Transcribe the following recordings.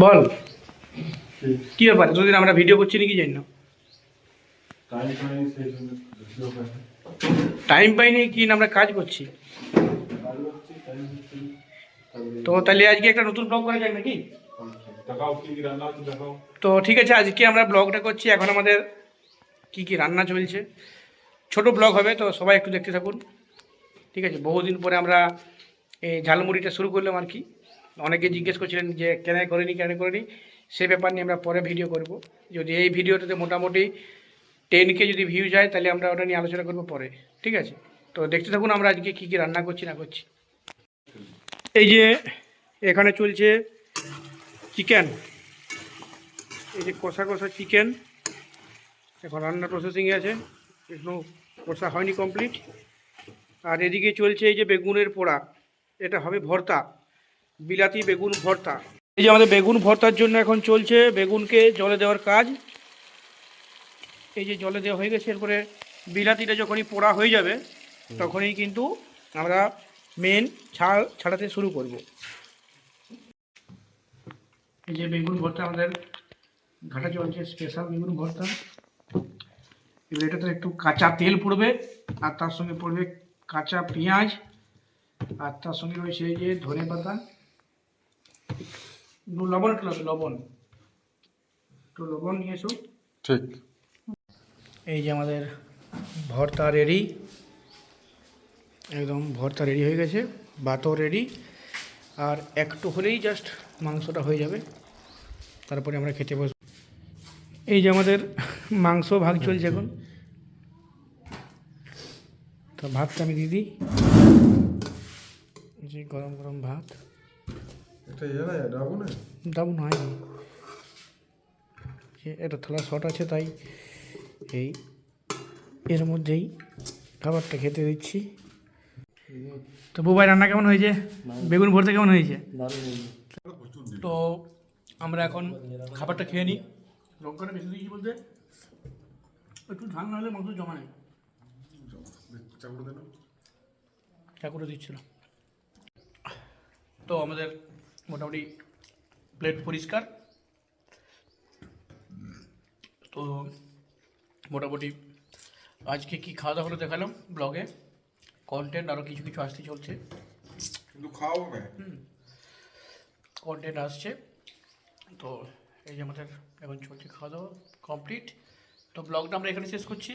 বল কি ব্যাপার, এতদিন আমরা ভিডিও করছি নাকি জানি না। টাইম পাইনি কি না, আমরা কাজ করছি। তো তাহলে আজকে একটা নতুন ব্লগ করা যায় নাকি? তো ঠিক আছে, আজকে আমরা ব্লগটা করছি। এখন আমাদের কি কি রান্না চলছে, ছোট ব্লগ হবে, তো সবাই একটু দেখতে থাকুন। ঠিক আছে, বহুদিন পরে আমরা এই ঝালমুড়িটা শুরু করলাম আর কি। অনেকে জিজ্ঞেস করছিলেন যে কেন করিনি, সে ব্যাপার নিয়ে আমরা পরে ভিডিও করব। যদি এই ভিডিওটাতে মোটামুটি 10K যদি ভিউ যায়, তাহলে আমরা ওটা নিয়ে আলোচনা করবো পরে। ঠিক আছে, তো দেখতে থাকুন আমরা আজকে কী কী রান্না করছি না করছি। এই যে এখানে চলছে চিকেন, এই যে কষা কষা চিকেন এখন রান্নার প্রসেসিংয়ে আছে, এখনো কষা হয়নি কমপ্লিট। আর এদিকে চলছে এই যে বেগুনের পোড়া, এটা হবে ভর্তা, বিলাতি বেগুন ভর্তা। এই যে আমাদের বেগুন ভর্তার জন্য এখন চলছে বেগুনকে জলে দেওয়ার কাজ। এই যে জলে দেওয়া হয়ে গেছে, এরপরে বিলাতিটা যখনই পোড়া হয়ে যাবে তখনই কিন্তু আমরা মেন ছাড়াতে শুরু করব। এই যে বেগুন ভর্তা আমাদের ঘাটা চলছে, স্পেশাল বেগুন ভর্তা। এবার এটাতে একটু কাঁচা তেল পড়বে, আর তার সঙ্গে পড়বে কাঁচা পেঁয়াজ, আর তার সঙ্গে রয়েছে এই যে ধনে পাতা, লবণ একটু লাগবে, একটু লবণ নিয়ে এসো। ঠিক। এই যে আমাদের ভর্তা রেডি, একদম ভর্তা রেডি হয়ে গেছে, ভাতও রেডি। আর একটু হলেই জাস্ট মাংসটা হয়ে যাবে, তারপরে আমরা খেতে বসব। এই যে আমাদের মাংস ভাগ চলছে এখন, তো ভাতটা আমি দিয়ে দিই। যে গরম গরম ভাত, ডাবুন হয়নি, এটা থালা শর্ট আছে, তাই এই এর মধ্যেই খাবারটা খেতে দিচ্ছি। তো বুবাই রান্না কেমন হয়েছে, বেগুন ভর্তা কেমন হয়েছে? তো আমরা এখন খাবারটা খেয়ে নিই। লঙ্কাটা বেশি দিয়েছি বলতে একটু ঝাল না হলে মাংস জমা নেই, চাকুটা দিচ্ছিল। তো আমাদের মোটামুটি প্লেট পরিষ্কার। তো মোটামুটি আজকে কি খাওয়া দাওয়া হলো দেখালাম ব্লগে, কন্টেন্ট আরও কিছু কিছু আসতে চলছে, কিন্তু খাওয়াবো না, কন্টেন্ট আসছে। তো এই যে আমাদের এখন চলছে খাওয়া দাওয়া কমপ্লিট। তো ব্লগটা আমরা এখানে শেষ করছি।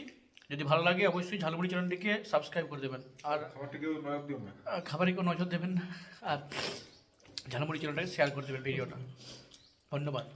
যদি ভালো লাগে অবশ্যই ঝালমুড়ি চ্যানেলটিকে সাবস্ক্রাইব করে দেবেন, আর খাবারে কেউ নজর দেবেন না, আর ঝালমুড়ি চ্যানেলটাকে শেয়ার করে দেবেন ভিডিওটা। ধন্যবাদ।